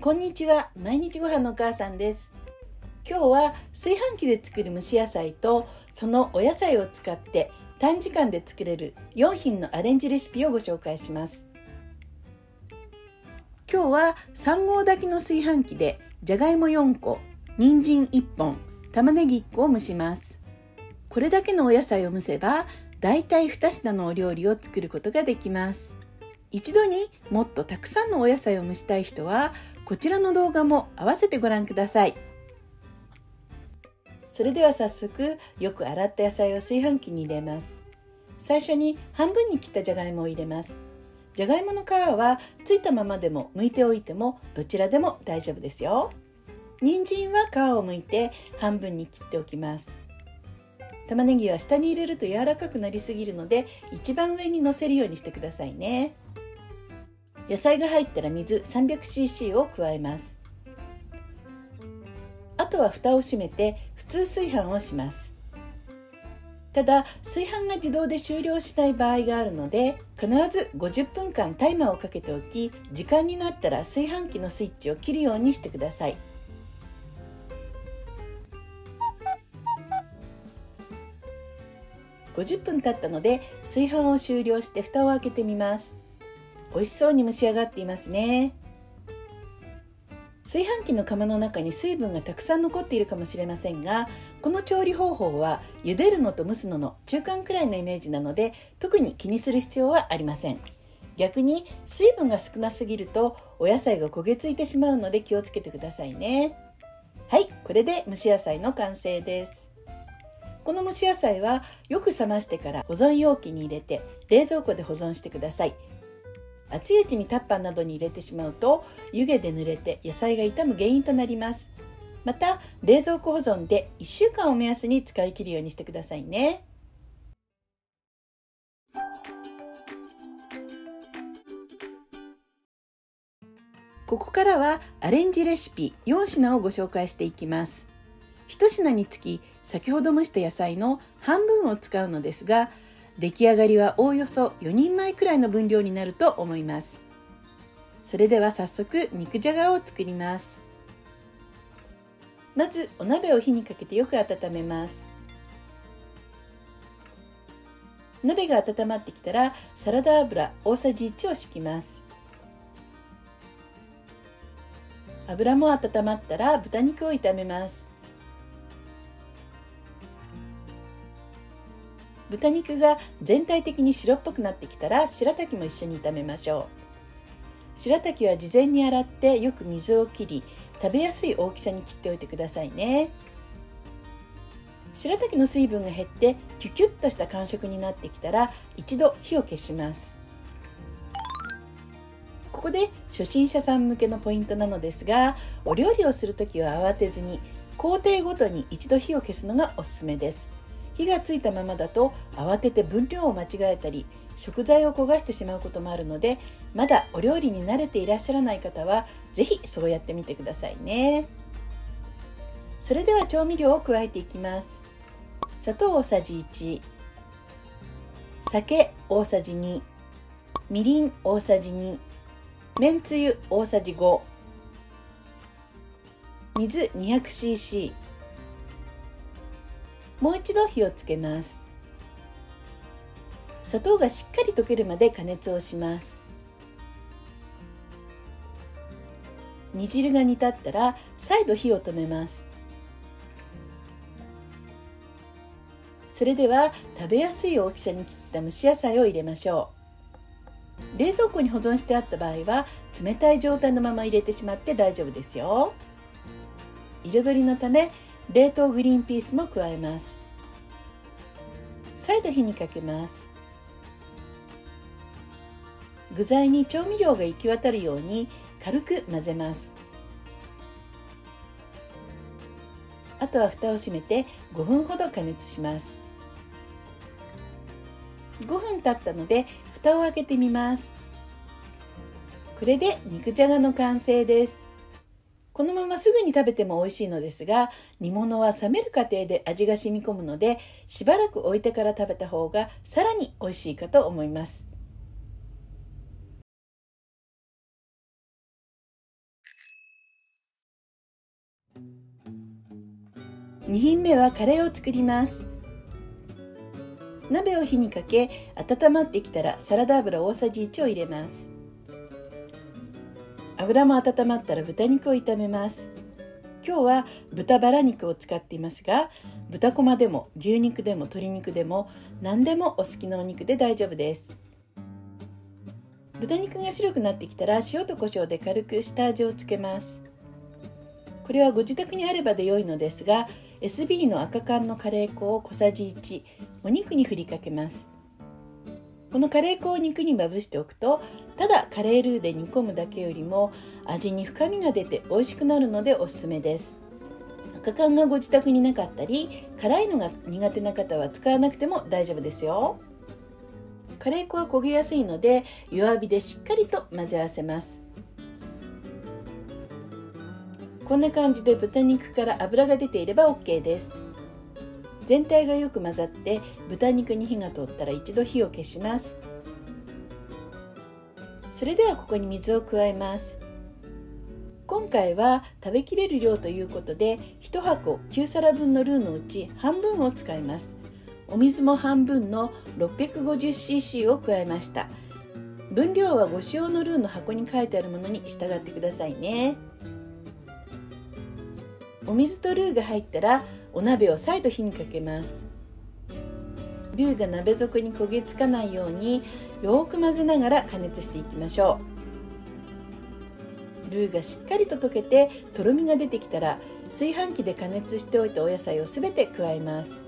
こんにちは。毎日ご飯のお母さんです。今日は炊飯器で作る蒸し野菜とそのお野菜を使って短時間で作れる4品のアレンジレシピをご紹介します。今日は3合炊きの炊飯器でじゃがいも4個、人参1本、玉ねぎ1個を蒸します。これだけのお野菜を蒸せばだいたい2品のお料理を作ることができます。一度にもっとたくさんのお野菜を蒸したい人はこちらの動画も合わせてご覧ください。それでは早速よく洗った野菜を炊飯器に入れます。最初に半分に切ったじゃがいもを入れます。じゃがいもの皮はついたままでも剥いておいてもどちらでも大丈夫ですよ。人参は皮を剥いて半分に切っておきます。玉ねぎは下に入れると柔らかくなりすぎるので一番上に乗せるようにしてくださいね。野菜が入ったら水 300cc を加えます。あとは蓋を閉めて普通炊飯をします。ただ炊飯が自動で終了しない場合があるので必ず50分間タイマーをかけておき、時間になったら炊飯器のスイッチを切るようにしてください。50分経ったので炊飯を終了して蓋を開けてみます。美味しそうに蒸し上がっていますね。炊飯器の釜の中に水分がたくさん残っているかもしれませんが、この調理方法は茹でるのと蒸すのの中間くらいのイメージなので特に気にする必要はありません。逆に水分が少なすぎるとお野菜が焦げついてしまうので気をつけてくださいね。はい、これで蒸し野菜の完成です。この蒸し野菜はよく冷ましてから保存容器に入れて冷蔵庫で保存してください。熱いうちにタッパーなどに入れてしまうと湯気で濡れて野菜が傷む原因となります。また冷蔵庫保存で1週間を目安に使い切るようにしてくださいね。ここからはアレンジレシピ4品をご紹介していきます。1品につき先ほど蒸した野菜の半分を使うのですが、出来上がりはおおよそ4人前くらいの分量になると思います。それでは早速肉じゃがを作ります。まずお鍋を火にかけてよく温めます。鍋が温まってきたらサラダ油大さじ1を敷きます。油も温まったら豚肉を炒めます。豚肉が全体的に白っぽくなってきたら白滝も一緒に炒めましょう。白滝は事前に洗ってよく水を切り食べやすい大きさに切っておいてくださいね。白滝の水分が減ってキュキュッとした感触になってきたら一度火を消します。ここで初心者さん向けのポイントなのですが、お料理をするときは慌てずに工程ごとに一度火を消すのがおすすめです。火がついたままだと慌てて分量を間違えたり食材を焦がしてしまうこともあるので、まだお料理に慣れていらっしゃらない方はぜひそうやってみてくださいね。それでは調味料を加えていきます。砂糖大さじ1、酒大さじ2、みりん大さじ2、めんつゆ大さじ5、水 200cc。もう一度火をつけます。砂糖がしっかり溶けるまで加熱をします。煮汁が煮立ったら再度火を止めます。それでは食べやすい大きさに切った蒸し野菜を入れましょう。冷蔵庫に保存してあった場合は冷たい状態のまま入れてしまって大丈夫ですよ。彩りのため冷凍グリーンピースも加えます。再度火にかけます。具材に調味料が行き渡るように軽く混ぜます。あとは蓋を閉めて5分ほど加熱します。5分経ったので蓋を開けてみます。これで肉じゃがの完成です。このまますぐに食べても美味しいのですが、煮物は冷める過程で味が染み込むのでしばらく置いてから食べた方がさらに美味しいかと思います。2品目はカレーを作ります。鍋を火にかけ温まってきたらサラダ油大さじ1を入れます。油も温まったら豚肉を炒めます。今日は豚バラ肉を使っていますが、豚こまでも牛肉でも鶏肉でも何でもお好きなお肉で大丈夫です。豚肉が白くなってきたら塩と胡椒で軽く下味をつけます。これはご自宅にあればで良いのですが、SB の赤缶のカレー粉を小さじ1、お肉に振りかけます。このカレー粉を肉にまぶしておくと、ただカレールーで煮込むだけよりも味に深みが出て美味しくなるのでおすすめです。赤缶がご自宅になかったり、辛いのが苦手な方は使わなくても大丈夫ですよ。カレー粉は焦げやすいので弱火でしっかりと混ぜ合わせます。こんな感じで豚肉から脂が出ていれば OK です。全体がよく混ざって豚肉に火が通ったら一度火を消します。それではここに水を加えます。今回は食べきれる量ということで1箱9皿分のルーのうち半分を使います。お水も半分の 650cc を加えました。分量はご使用のルーの箱に書いてあるものに従ってくださいね。お水とルーが入ったらお鍋を再度火にかけます。ルーが鍋底に焦げつかないようによく混ぜながら加熱していきましょう。ルーがしっかりと溶けてとろみが出てきたら炊飯器で加熱しておいたお野菜をすべて加えます。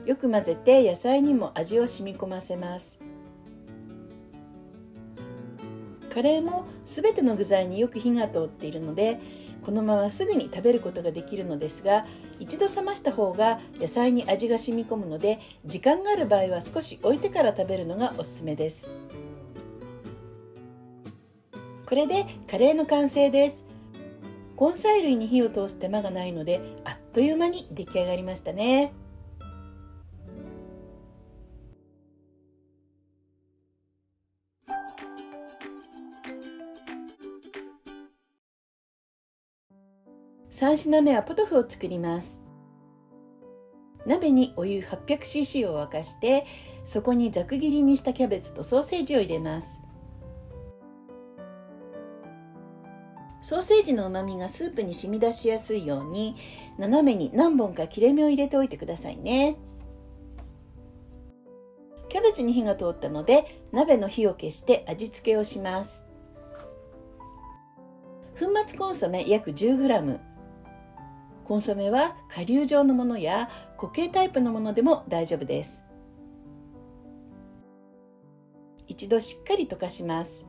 よく混ぜて野菜にも味を染み込ませます。カレーもすべての具材によく火が通っているのでこのまますぐに食べることができるのですが、一度冷ました方が野菜に味が染み込むので時間がある場合は少し置いてから食べるのがおすすめです。これでカレーの完成です。根菜類に火を通す手間がないのであっという間に出来上がりましたね。3品目はポトフを作ります。鍋にお湯 800cc を沸かしてそこにざく切りにしたキャベツとソーセージを入れます。ソーセージのうまみがスープに染み出しやすいように斜めに何本か切れ目を入れておいてくださいね。キャベツに火が通ったので鍋の火を消して味付けをします。粉末コンソメ約 10g、コンソメは顆粒状のものや固形タイプのものでも大丈夫です。一度しっかり溶かします。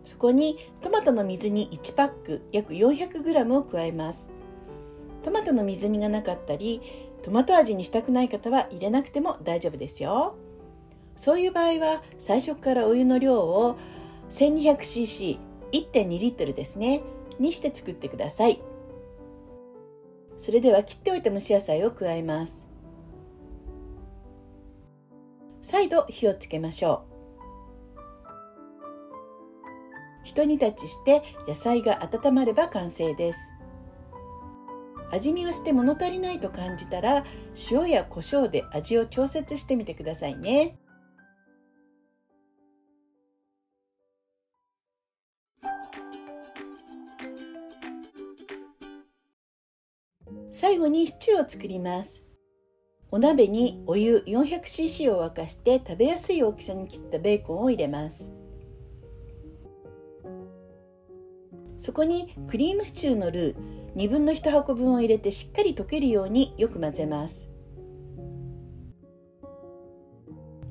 そこにトマトの水煮1パック約 400g を加えます。トマトの水煮がなかったりトマト味にしたくない方は入れなくても大丈夫ですよ。そういう場合は最初からお湯の量を 1200cc、1.2 リットルですねにして作ってください。それでは切っておいた蒸し野菜を加えます。再度火をつけましょう。ひと煮立ちして野菜が温まれば完成です。味見をして物足りないと感じたら塩や胡椒で味を調節してみてくださいね。最後にシチューを作ります。お鍋にお湯 400cc を沸かして食べやすい大きさに切ったベーコンを入れます。そこにクリームシチューのルー2分の1箱分を入れてしっかり溶けるようによく混ぜます。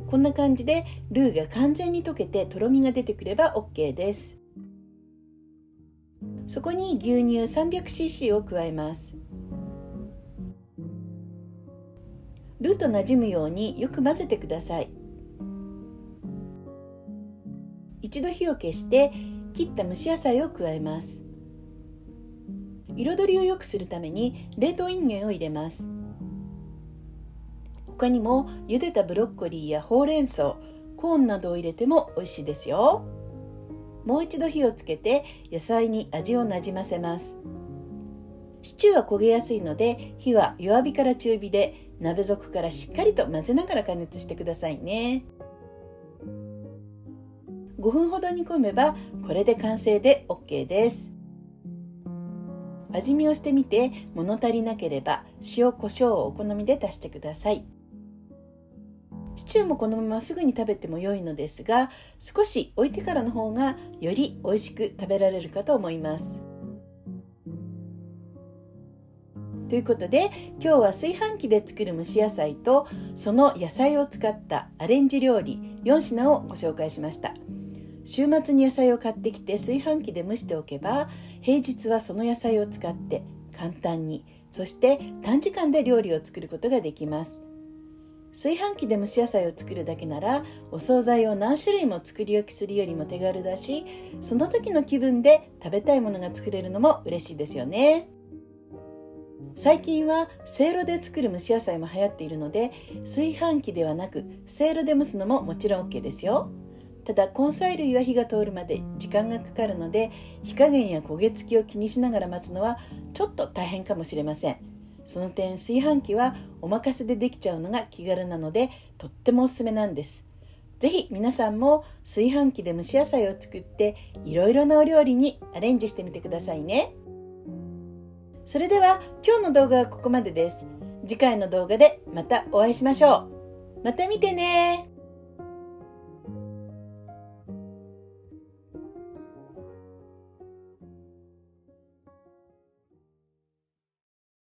こんな感じでルーが完全に溶けてとろみが出てくれば OK です。そこに牛乳 300cc を加えます。ルーとなじむようによく混ぜてください。一度火を消して切った蒸し野菜を加えます。彩りを良くするために冷凍インゲンを入れます。他にも茹でたブロッコリーやほうれん草、コーンなどを入れても美味しいですよ。もう一度火をつけて野菜に味をなじませます。シチューは焦げやすいので、火は弱火から中火で鍋底からしっかりと混ぜながら加熱してくださいね。5分ほど煮込めばこれで完成で OK です。味見をしてみて物足りなければ塩コショウをお好みで足してください。シチューもこのまますぐに食べても良いのですが、少し置いてからの方がより美味しく食べられるかと思います。ということで、今日は炊飯器で作る蒸し野菜とその野菜を使ったアレンジ料理4品をご紹介しました。週末に野菜を買ってきて炊飯器で蒸しておけば、平日はその野菜を使って簡単に、そして短時間で料理を作ることができます。炊飯器で蒸し野菜を作るだけなら、お惣菜を何種類も作り置きするよりも手軽だし、その時の気分で食べたいものが作れるのも嬉しいですよね。最近はせいろで作る蒸し野菜も流行っているので、炊飯器ではなくせいろで蒸すのももちろん OK ですよ。ただ根菜類は火が通るまで時間がかかるので、火加減や焦げ付きを気にしながら待つのはちょっと大変かもしれません。その点、炊飯器はお任せでできちゃうのが気軽なので、とってもおすすめなんです。ぜひ皆さんも炊飯器で蒸し野菜を作っていろいろなお料理にアレンジしてみてくださいね。それでは今日の動画はここまでです。次回の動画でまたお会いしましょう。また見てね。